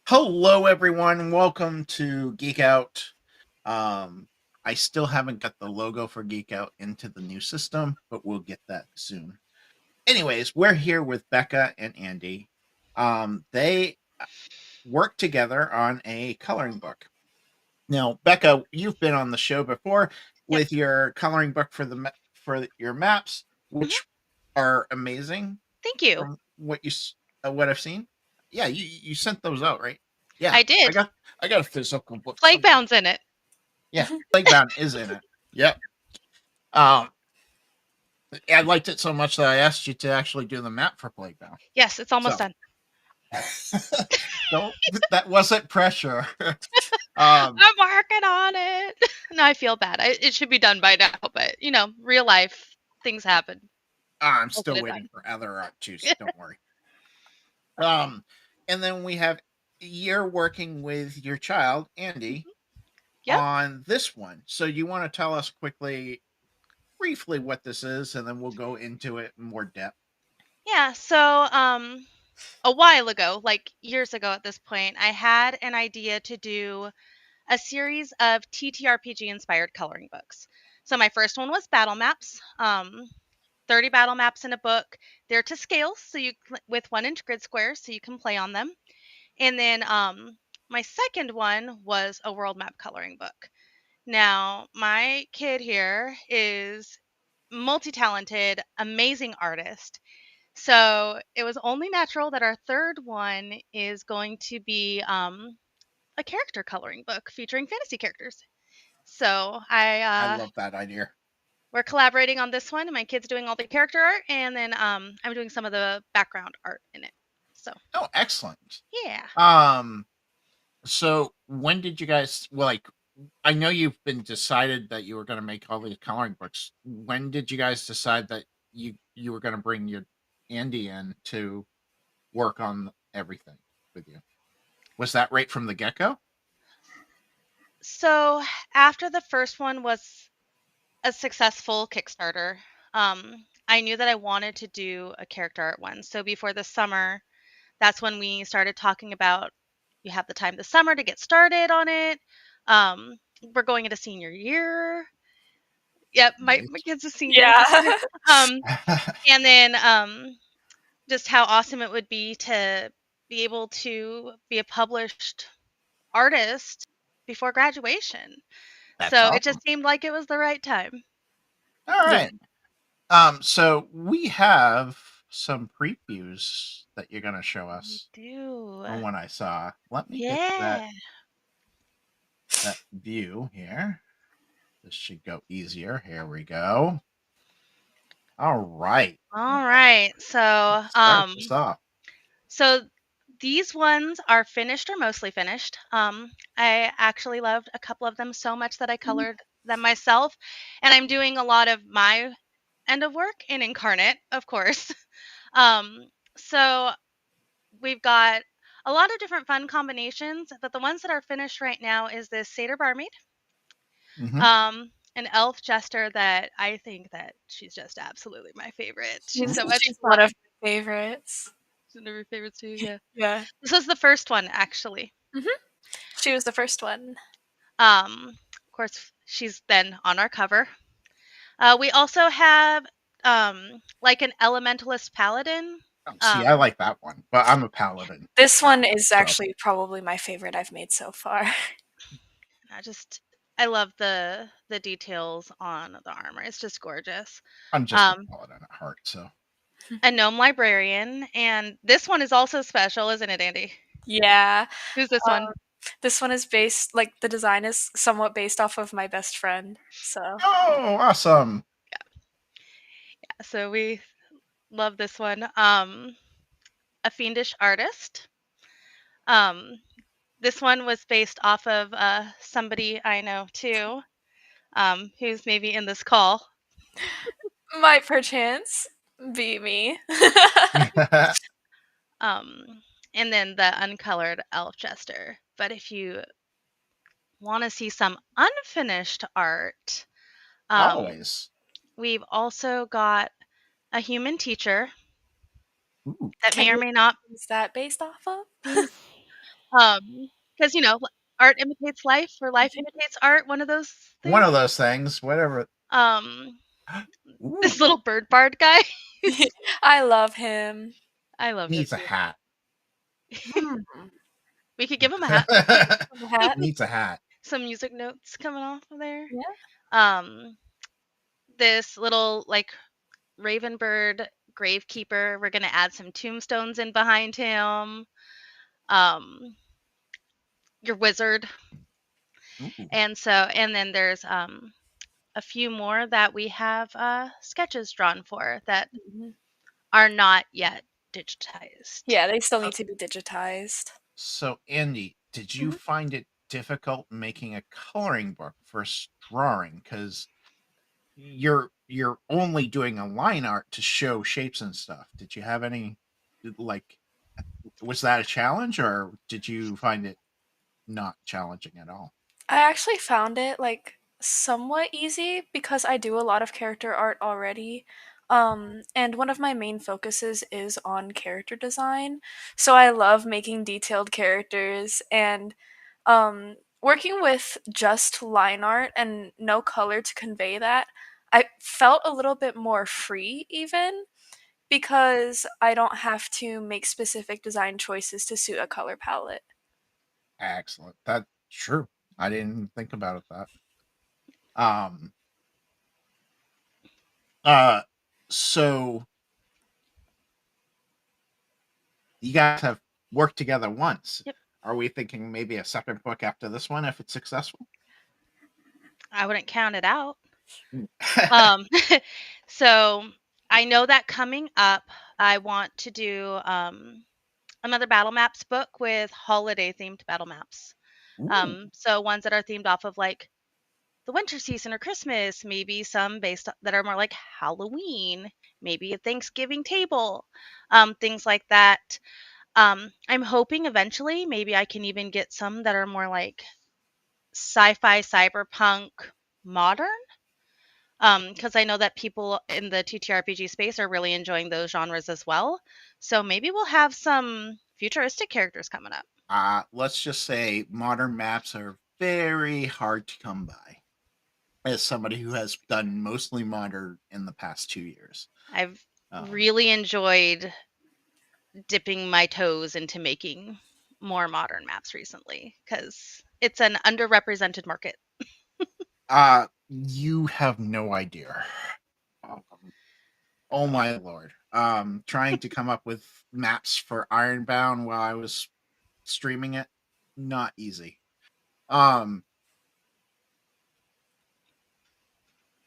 Hello, everyone. Welcome to Geekout. I still haven't got the logo for Geekout into the new system, but we'll get that soon. Anyways, we're here with Becca and Andy. They work together on a coloring book. Now, Becca, you've been on the show before Yep. with your coloring book for your maps, Mhm. which are amazing Thank you. from what I've seen. Yeah, you sent those out, right? Yeah, I I did. got I got a physical book somewhere. Plaguebound's in it. Yeah, Playground is in it. Yep. Um, I liked it so much that I asked you to actually do the map for Playground. Yes, it's almost So done. don't that wasn't pressure. um, I'm working on it. No, I feel bad. It should be done by now, but real life things happen. I'm We'll still get it waiting done. for other art juice. Don't worry. Um, and then we have you're working with your child Andy Mhm. Yep. on this one. So you want to tell us briefly what this is, and then we'll go into it in more depth. Yeah. So, a while ago, like years ago at this point, I had an idea to do a series of TTRPG inspired coloring books. So my first one was battle maps. 30 battle maps in a book. They're to scale, so with 1-inch grid squares, so you can play on them. And then my second one was a world map coloring book. Now, my kid here is multi-talented, amazing artist. So it was only natural that our third one is going to be a character coloring book featuring fantasy characters. So I love that idea. we're collaborating on this one. And my kid's doing all the character art, and then I'm doing some of the background art in it. So Oh, excellent. yeah. Um, so when did you guys I know you've been decided that you were going to make all these coloring books. When did you guys decide that you were going to bring your Andy in to work on everything with you? Was that right from the get-go? So after the first one was a successful Kickstarter, I knew that I wanted to do a character art one. So before the summer, that's when we started talking about you have the time this summer to get started on it. We're going into senior year. Yep, my Nice. kid's a senior Yeah. this year. Um, and then just how awesome it would be to be able to be a published artist before graduation. That's So it awesome. just seemed like it was the right time. All Yeah. right. So we have some previews that you're going to show We us do. from what I saw. Let me get that Yeah. view here. This should go easier. Here we go. All right. All right. So, Start this off. so these ones are finished or mostly finished. I actually loved a couple of them so much that I colored them myself, and I'm doing a lot of my end of work in Incarnate, of course. Um, so we've got a lot of different fun combinations, but the ones that are finished right now is this Satyr Barmaid, Hmm. an elf jester that I think that she's just absolutely my favorite. She's so much She's one fun. of my favorites. She's one of your favorites too, yeah. Yeah. This was the first one, actually. hmm She was the first one. Of course, she's then on our cover. We also have like an elementalist paladin. Oh, see, I Um, like that one, but I'm a paladin. This one is So actually probably my favorite I've made so far. I love the details on the armor. It's just gorgeous. I'm just a Um, paladin at heart. So a gnome librarian, and this one is also special, isn't it, Andy? Yeah. Who's this one? This one is based, like, the design is somewhat based off of my best friend. So, oh, awesome. So we love this one. A fiendish artist. Um, this one was based off of somebody I know too, who's maybe in this call. might perchance be me. Um, and then the uncolored elf jester. But if you want to see some unfinished art, um, Always. we've also got a human teacher Ooh. that Can may or you may not is that based off of? be Because art imitates life, or life imitates art. One of those One things. of those things, whatever. Um, Ooh, this little bird bard guy. I love him. I love him needs a hat. too. Hmm. We could give him a hat. The hat? Needs a hat. Some music notes coming off of there. Yeah. Um, this little like raven bird gravekeeper. We're gonna add some tombstones in behind him. Um, your wizard, Ooh. and then there's a few more that we have sketches drawn for that Mhm. are not yet digitized. Yeah, they still Uh, need to be digitized. So, Andy, did you Mhm. find it difficult making a coloring book for drawing? Because you're only doing a line art to show shapes and stuff. Did you have any like was that a challenge or did you find it not challenging at all? I actually found it like somewhat easy because I do a lot of character art already. And one of my main focuses is on character design. So I love making detailed characters and working with just line art and no color to convey that. I felt a little bit more free even because I don't have to make specific design choices to suit a color palette. Excellent. That's true. I didn't think about it that. Um uh so you guys have worked together once. Yep. Are we thinking maybe a second book after this one if it's successful? I wouldn't count it out. Um, so I know that coming up, I want to do another battle maps book with holiday themed battle maps. Ooh. So ones that are themed off of like the winter season or Christmas, maybe some that are more like Halloween, maybe a Thanksgiving table, things like that. I'm hoping eventually maybe I can even get some that are more like sci-fi, cyberpunk, modern. Because I know that people in the TTRPG space are really enjoying those genres as well. So maybe we'll have some futuristic characters coming up. Let's just say modern maps are very hard to come by as somebody who has done mostly modern in the past 2 years. I've Um, really enjoyed dipping my toes into making more modern maps recently because it's an underrepresented market. you have no idea. Um, oh my lord. Trying to come up with maps for Ironbound while I was streaming it, not easy. Um,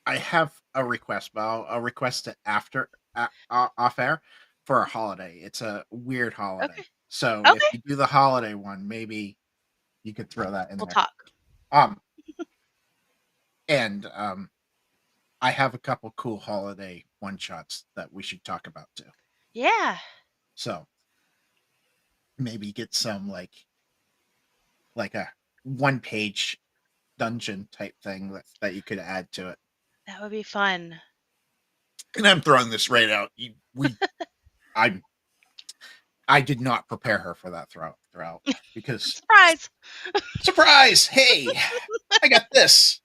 I have a request, but I'll request it after off air for a holiday. It's a weird Okay. holiday, so if Okay. you do the holiday one, maybe you could throw that in We'll there. talk. Um, and I have a couple cool holiday one shots that we should talk about too. Yeah. So maybe get some like a one page dungeon type thing that you could add to it. That would be fun. And I'm throwing this right out. I I did not prepare her for that throughout because Surprise. surprise, hey, I got this.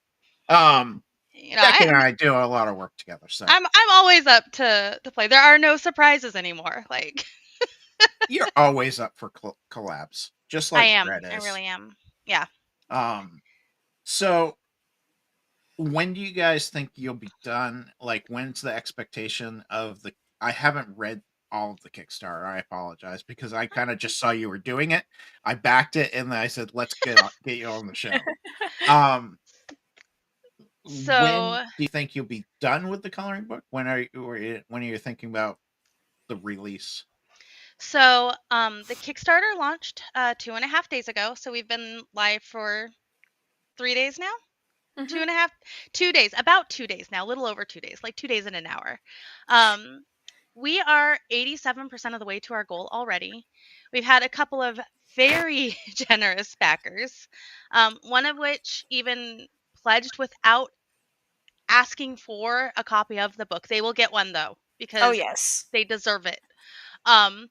Um, You know, Becky I, and I do a lot of work together, so I'm always up to play. There are no surprises anymore. Like you're always up for collabs, just I like am. Brett I is. really am. Yeah. Um, so when do you guys think you'll be done? Like, when's the expectation of the? I haven't read all of the Kickstarter. I apologize because I kind of just saw you were doing it. I backed it and then I said, "Let's get you on the show." Um, when So do you think you'll be done with the coloring book? When are you thinking about the release? the Kickstarter launched 2.5 days ago. So we've been live for 3 days now. Two Mhm. and a half, 2 days, about 2 days now, a little over 2 days, like 2 days and an hour. Um, we are 87% of the way to our goal already. We've had a couple of very generous backers, one of which even pledged without asking for a copy of the book. They will get one though, Oh because yes. they deserve it. Um,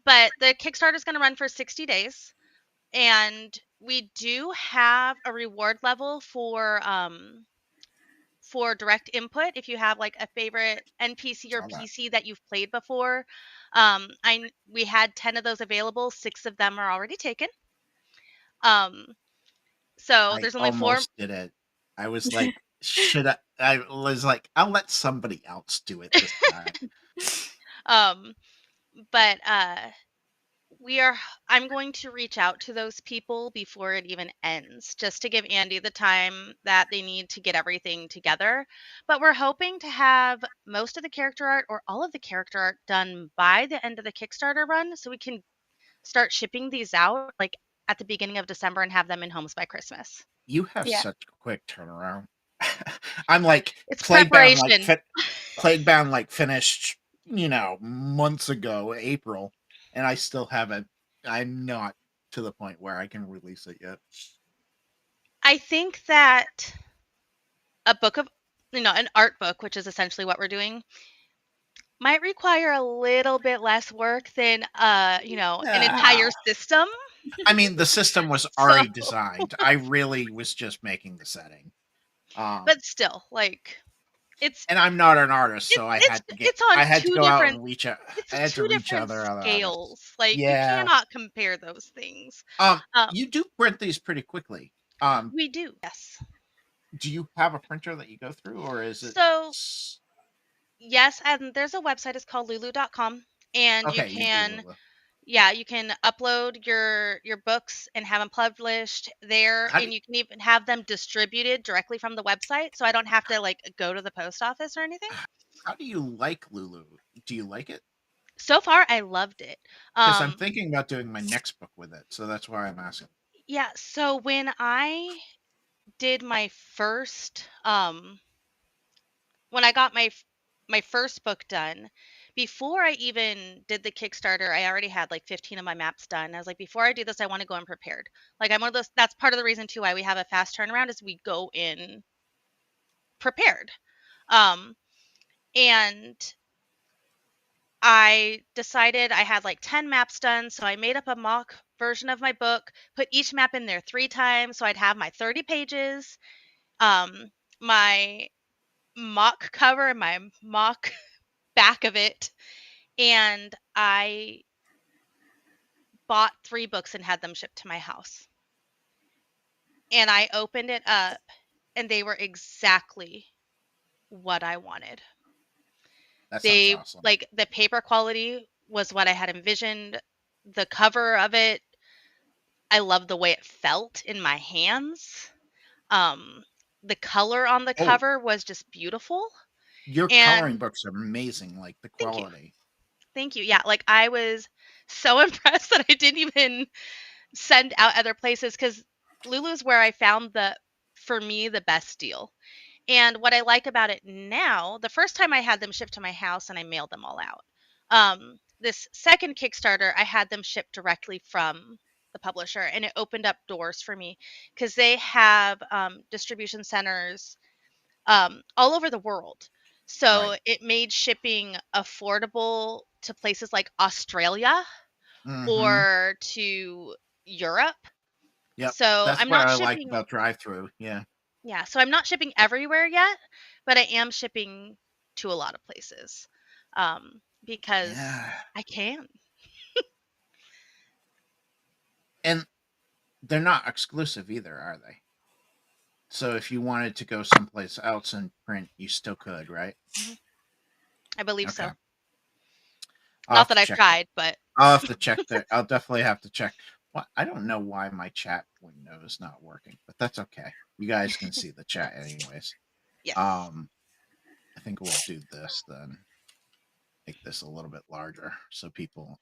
but the Kickstarter is going to run for 60 days. And we do have a reward level for direct input if you have like a favorite NPC or Saw that. PC that you've played before. We had 10 of those available, 6 of them are already taken. So I there's only 4. almost did it. I was like, should I was like, I'll let somebody else do it this time. um but we are I'm going to reach out to those people before it even ends, just to give Andy the time that they need to get everything together. But we're hoping to have most of the character art or all of the character art done by the end of the Kickstarter run, so we can start shipping these out like at the beginning of December and have them in homes by Christmas. You have Yeah. such a quick turnaround. I'm like It's Plaguebound, preparation. Plaguebound, like finished, months ago, April, and I still haven't. I'm not to the point where I can release it yet. I think that a book of, an art book, which is essentially what we're doing, might require a little bit less work than an entire Ah, system. I mean, the system was So, already designed. I really was just making the setting. but still, like it's And I'm not an artist, it's so it's it's on I had to two go out different and reach out. it's I had to two reach different other artists. scales. Like you Yeah. cannot compare those things. Um, You do print these pretty quickly. we do, yes. Do you have a printer that you go through, or is it? So yes, and there's a website. It's called lulu.com, and you Okay, you do, can, Lula. yeah, you can upload your books and have them published there, How do and you can even have them distributed directly from the website, so I don't have to like go to the post office or anything. how do you like Lulu? Do you like it? So far, I loved it. Because I'm Um, thinking about doing my next book with it, so that's why I'm asking. yeah. So when I did my first, when I got my first book done, before I even did the Kickstarter, I already had like 15 of my maps done. I was like, before I do this, I want to go in prepared. Like I'm one of those. That's part of the reason too why we have a fast turnaround is we go in prepared. Um, and I decided I had like 10 maps done, so I made up a mock version of my book, put each map in there 3 times, so I'd have my 30 pages, my mock cover and my mock back of it, and I bought 3 books and had them shipped to my house. And I opened it up, and they were exactly what I wanted. That sounds They awesome. like the paper quality was what I had envisioned. The cover of it, I love the way it felt in my hands. Um, the color on the Oh, cover was just beautiful. your coloring And books are amazing. Like the thank you. quality. Thank you. Yeah, like I was so impressed that I didn't even send out other places because Lulu's where I found for me, the best deal. And what I like about it now, the first time I had them shipped to my house and I mailed them all out. This second Kickstarter, I had them shipped directly from the publisher, and it opened up doors for me because they have distribution centers all over the world. So Right. it made shipping affordable to places like Australia Mm-hmm. or to Europe. Yep. So That's I'm what not I like shipping, about drive-through. Yeah. yeah, so I'm not shipping everywhere yet, but I am shipping to a lot of places because Yeah. I can. And they're not exclusive either, are they? So if you wanted to go someplace else and print, you still could, right? Mhm. I believe Okay. so. I'll Not have that to I've check that. tried, but I'll have to check that. I'll definitely have to check. Well, I don't know why my chat window is not working, but that's okay. You guys can see the chat anyways. yes. Um, I think we'll do this then. Make this a little bit larger so people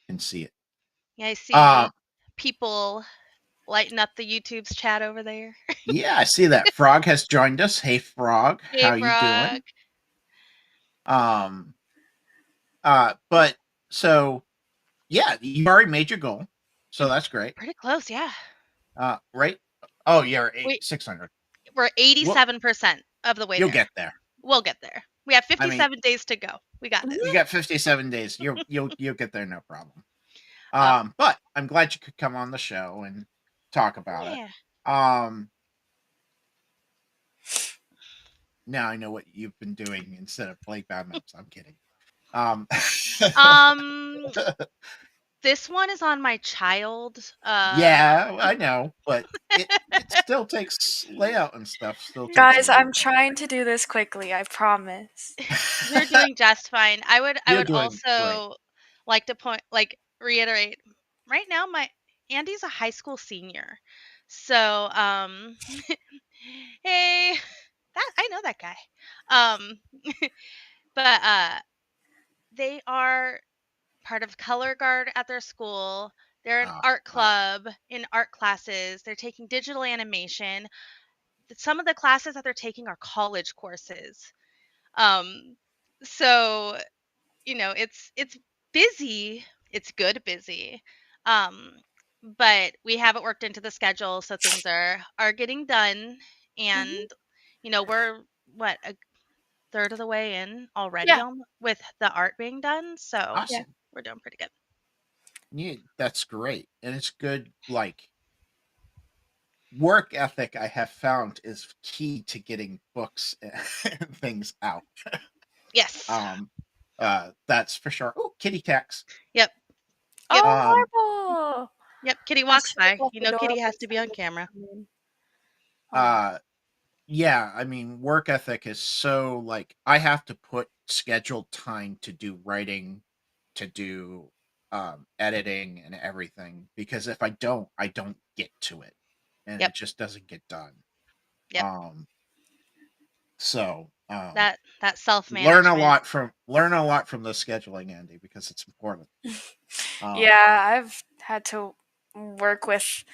can see it. Yeah, I Um, see people lighting up the YouTube's chat over there. yeah, I see that Frog has joined us. Hey, Frog, Hey, how you Frog. doing? Um, but so yeah, you already made your goal, so that's great. Pretty close, yeah. Right? Oh, you're eight We 600. we're Well, 87% of the way you'll there. get there. We'll get there. We have I mean, 57 days to go. We got you this. got 57 days. You'll get there, no problem. Um, But I'm glad you could come on the show and talk about it. Yeah. Um, now I know what you've been doing instead of playing bad maps. I'm kidding. Um, Um, this one is on my child. yeah, I know, but it still takes layout and stuff. Still takes a Guys, little I'm bit. trying to do this quickly, I promise. You're doing just fine. I You're would doing great. also like to reiterate. Right now, my Andy's a high school senior, so hey, that I know that guy. Um, but they are part of color guard at their school. They're an art Wow. club in art classes. They're taking digital animation. Some of the classes that they're taking are college courses. Um, so it's busy. It's good busy. Um, but we have it worked into the schedule, so things are getting done, Mhm. and we're what, a third of the way in already Yeah, on with the art being done, so yeah. Awesome. we're doing pretty good. Yeah, that's great. And it's good, like, work ethic I have found is key to getting books and things out. Yes. Um, that's for sure. Oh, kitty tax. Yep. Yep. Oh, Um, marble! Yep. Kitty I walks should have by. left the door Kitty open has to so be on you camera. come in. Oh. uh, yeah, I mean, work ethic is so like I have to put scheduled time to do writing, to do editing and everything because if I don't get to it and Yep. it just doesn't get done. Yep. Um, so That self learn a management. lot from the scheduling, Andy, because it's important. Um, Yeah, I've had to work with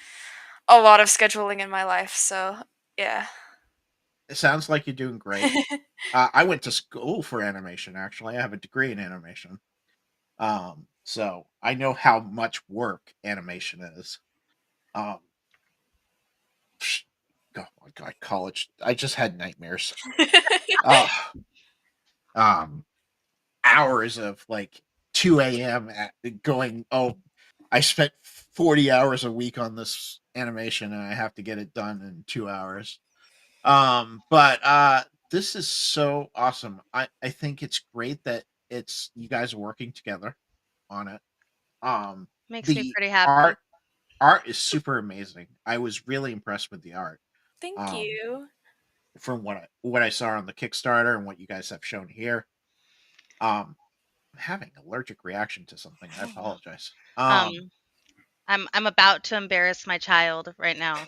a lot of scheduling in my life, so yeah. it sounds like you're doing great. I went to school for animation. Actually, I have a degree in animation. So I know how much work animation is. Um, oh my god, college! I just had nightmares. Uh, um, hours of like 2 a.m. at going. Oh, I spent 40 hours a week on this animation, and I have to get it done in 2 hours. But this is so awesome. I think it's great that it's you guys are working together on it. Um, Makes me the pretty happy. art is super amazing. I was really impressed with the art. Thank Um, you. from what I saw on the Kickstarter and what you guys have shown here. I'm having allergic reaction to something. I apologize. Um, I'm about to embarrass my child right now.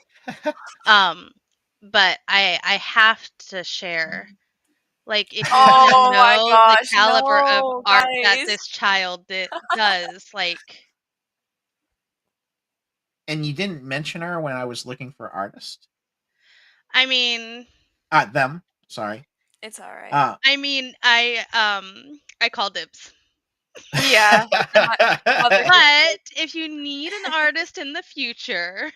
But I have to share. Like, if you want to Oh my know the gosh, caliber of no, art that guys. this child does, like, And you didn't mention her when I was looking for artists. I mean, Them. Sorry. It's alright. Uh, I call dibs. Yeah, and my mother did too. But if you need an artist in the future,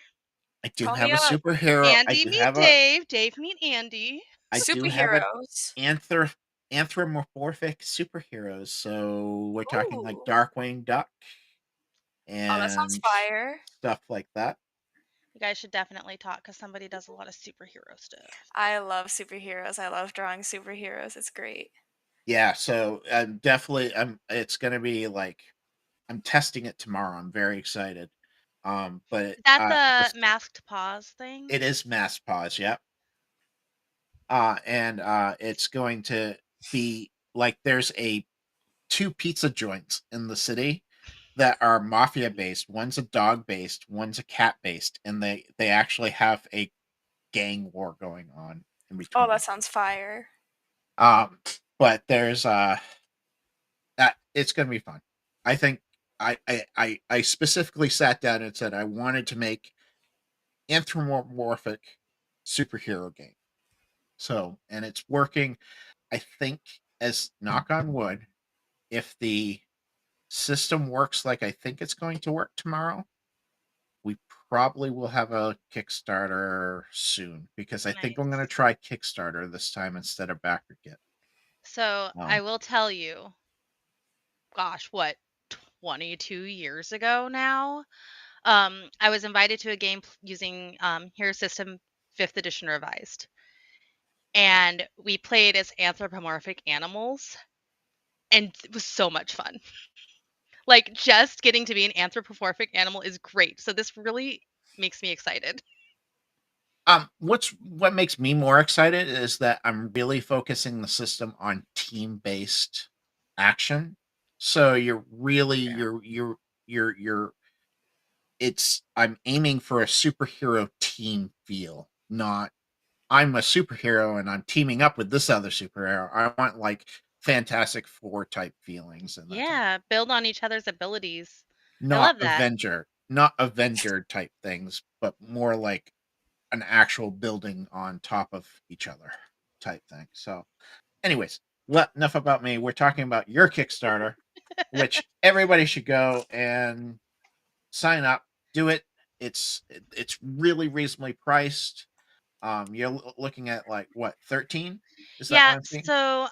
I do Call me have a up. superhero. Andy meet Dave meet Andy. I do have an Superheroes. anthro anthropomorphic superheroes. So we're talking like Ooh. Darkwing Duck Oh, that sounds and fire. stuff like that. You guys should definitely talk because somebody does a lot of superhero stuff. I love superheroes. I love drawing superheroes. It's great. Yeah, so I'm definitely it's gonna be like I'm testing it tomorrow. I'm very excited. But Is that the this masked paws thing? it is mass pause, yeah. And it's going to be like there's a two pizza joints in the city that are mafia based. One's a dog based, one's a cat based, and they actually have a gang war going on in Oh, between that them. sounds fire. But there's that it's gonna be fun. I think I specifically sat down and said I wanted to make anthropomorphic superhero game. So and it's working. I think as knock on wood, if the system works like I think it's going to work tomorrow, we probably will have a Kickstarter soon because I think I'm going to Nice. try Kickstarter this time instead of BackerKit. So I Um, will tell you, gosh, what, 22 years ago now? I was invited to a game using Hero System 5th edition revised, and we played as anthropomorphic animals, and it was so much fun. Like, just getting to be an anthropomorphic animal is great. So this really makes me excited. What makes me more excited is that I'm really focusing the system on team-based action. So you're really Yeah. you're it's I'm aiming for a superhero team feel, not I'm a superhero and I'm teaming up with this other superhero. I want like Fantastic Four type feelings and that type. Yeah, build on each other's abilities. I Not love that. Not Avenger type things, but more like an actual building on top of each other type thing. So, anyways, enough about me. We're talking about your Kickstarter, which everybody should go and sign up, do it. It's really reasonably priced. You're looking at like what 13? Is that what Yeah, I'm seeing? so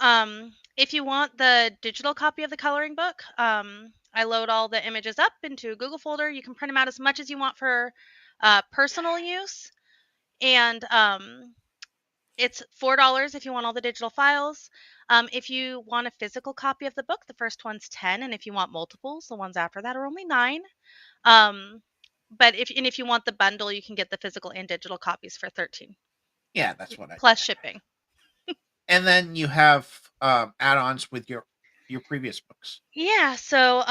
if you want the digital copy of the coloring book, I load all the images up into a Google folder. You can print them out as much as you want for personal use, and it's $4 if you want all the digital files. If you want a physical copy of the book, the first one's 10, and if you want multiples, the ones after that are only 9. Um, but if you want the bundle, you can get the physical and digital copies for 13 Yeah, that's what I plus thought. shipping. And then you have add-ons with your previous books. Yeah, so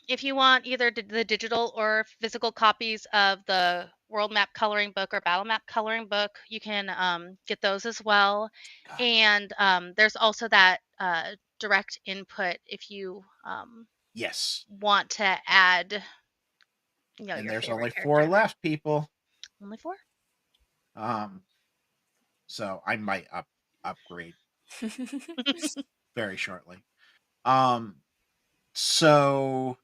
if you want either the digital or physical copies of the world map coloring book or battle map coloring book, you can get those as well. God, And there's also that direct input if you yes. want to add, And your there's favorite only character 4 in there. left, people. Only 4? Um, so I might upgrade very shortly. Um, so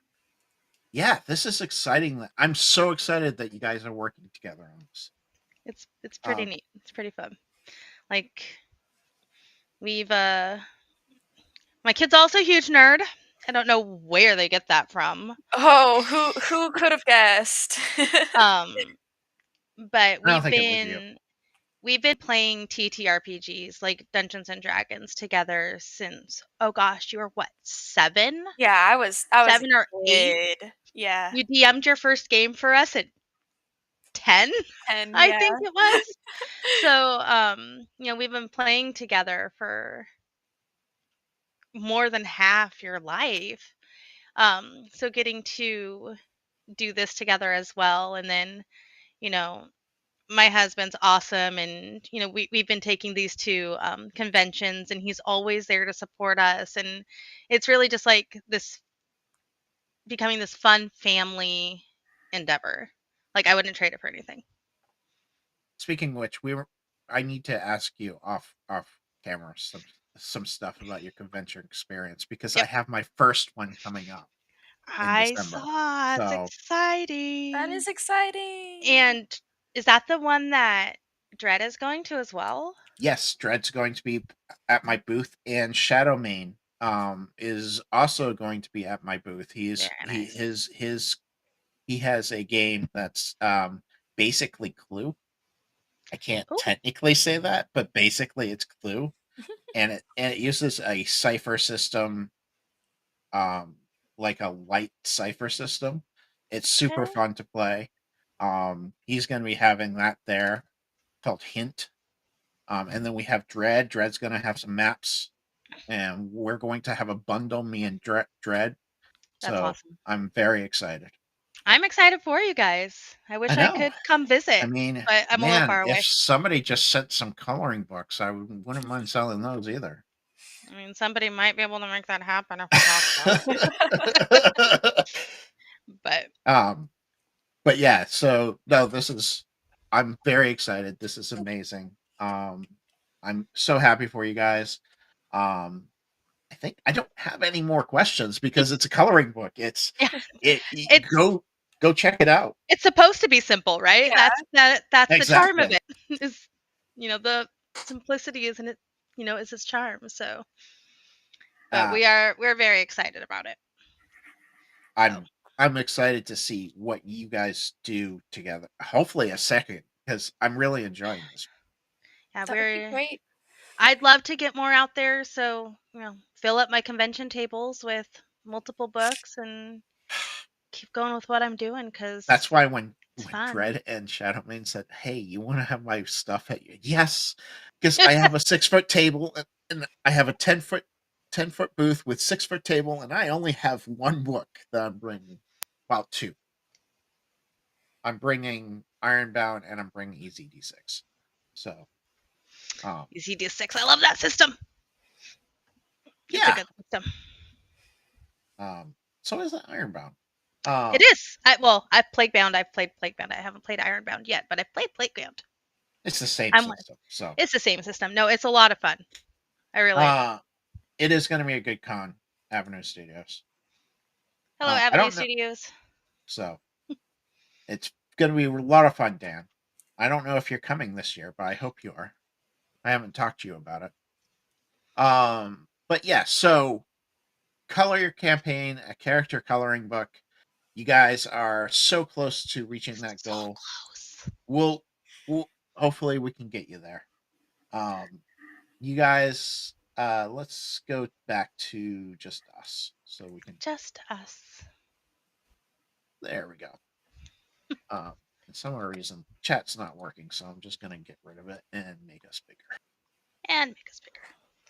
yeah, this is exciting. I'm so excited that you guys are working together on this. It's pretty Um, neat. It's pretty fun. Like we've my kid's also a huge nerd. I don't know where they get that from. Oh, who could have guessed? Um but I don't think it was you. we've been playing TTRPGs like Dungeons and Dragons together since, oh gosh, you were what, 7? Yeah, I was a 7 or 8? kid. Yeah. You DM'd your first game for us at 10, And I yeah. think it was. So, we've been playing together for more than half your life. So getting to do this together as well, and then, you know, my husband's awesome, and we've been taking these to conventions, and he's always there to support us, and it's really just like this becoming this fun family endeavor. Like, I wouldn't trade it for anything. Speaking of which, I need to ask you off camera some stuff about your convention experience because I Yep. have my first one coming up in I December. saw, it's So That exciting. is exciting. And is that the one that Dredd is going to as well? yes, Dread's going to be at my booth, and Shadowmane is also going to be at my booth. Very nice. He has a game that's basically Clue. I can't Oh, technically say that, but basically it's Clue, and it uses a cipher system, um, like a light cipher system. It's super Okay. fun to play. He's going to be having that there called Hint. And then we have Dread. Dread's going to have some maps, and we're going to have a bundle, me and Dread. that's So awesome. I'm very excited. I'm excited for you guys. I I wish I know. could come I visit, mean, but I'm a little man, far if away. somebody just sent some coloring books, wouldn't mind selling those either. I mean, somebody might be able to make that happen if we talk about it. But um, but yeah, so no, I'm very excited. This is amazing. I'm so happy for you guys. Um, I think I don't have any more questions because it's a coloring book. yeah, it's Go check it out. it's supposed to be simple, right? Yeah. That's the charm of Exactly. it. Is the simplicity isn't it, is its charm. So, but Um, we're very excited about it. I'm So, I'm excited to see what you guys do together. Hopefully a second, because I'm really enjoying this. Yeah, That would be great. I'd love to get more out there, so fill up my convention tables with multiple books and keep going with what I'm doing That's because why when it's fun. Dread and Shadowmane said, "Hey, you want to have my stuff at you?" Yes, because I have a 6 foot table and I have a 10 foot booth with 6 foot table, and I only have one book that I'm bringing. Well, two. I'm bringing Ironbound and I'm bringing Easy D6. So, um, Easy D6, I love that system. It's a yeah. good system. So is it Ironbound? It is. I've Plaguebound. I've played Plaguebound. I haven't played Ironbound yet, but I've played Plaguebound. It's the same I'm. system. So, It's the same system. No, it's a lot of fun. I really. uh, it is going to be a good con. Avenue Studios. Hello, I Avenue don't know. Studios. So it's going to be a lot of fun, Dan. I don't know if you're coming this year, but I hope you are. I haven't talked to you about it. But yeah, so color your campaign, a character coloring book. You guys are so close to reaching that So goal. close. We'll hopefully we can get you there. You guys, let's go back to just us so we can. Just us. There we go. For some reason, chat's not working, so I'm just gonna get rid of it and make us bigger. And make us bigger.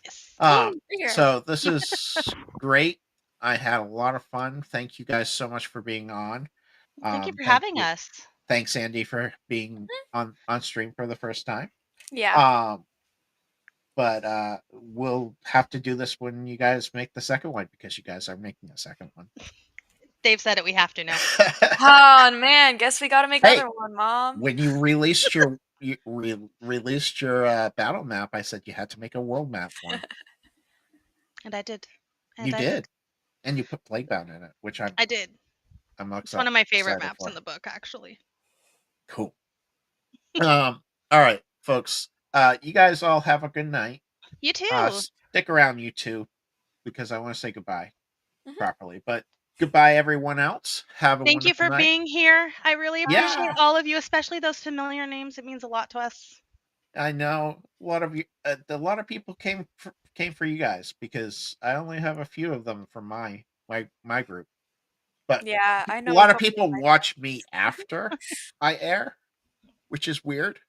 Yes. Ooh, bigger. So this is great. I had a lot of fun. Thank you guys so much for being on. Thank you for Thank having you. us. Thanks, Andy, for being on stream for the first time. Yeah. But we'll have to do this when you guys make the second one because you guys are making a second one. Dave said it. We have to now. Oh man, guess we gotta make Hey, another one, Mom. when you released your released your battle map, I said you had to make a world map one. And I did. You did, and you put Plaguebound in it, which I did. I'm It's one of my favorite excited maps for. in the book, actually. Cool. All right, folks. You guys all have a good night. You too. Stick around, you two, because I want to say goodbye Mhm. properly. But goodbye, everyone else. Have a Thank you wonderful for night. being here. I really appreciate Yeah. all of you, especially those familiar names. It means a lot to us. I know a lot of you. A lot of people came for you guys because I only have a few of them from my group. But Yeah, I a know a lot of couple of people my watch me friends. after I air, which is weird.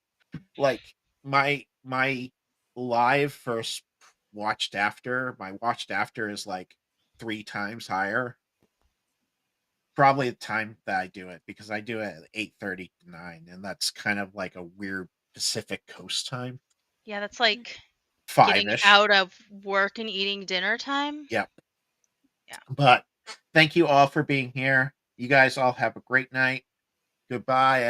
Like my live first watched after, my watched after is like 3 times higher. Probably the time that I do it because I do it at 8:30 to 9, and that's kind of like a weird Pacific Coast time. Yeah, that's like getting 5-ish. out of work and eating dinner time. Yep. Yeah. But thank you all for being here. You guys all have a great night. Goodbye.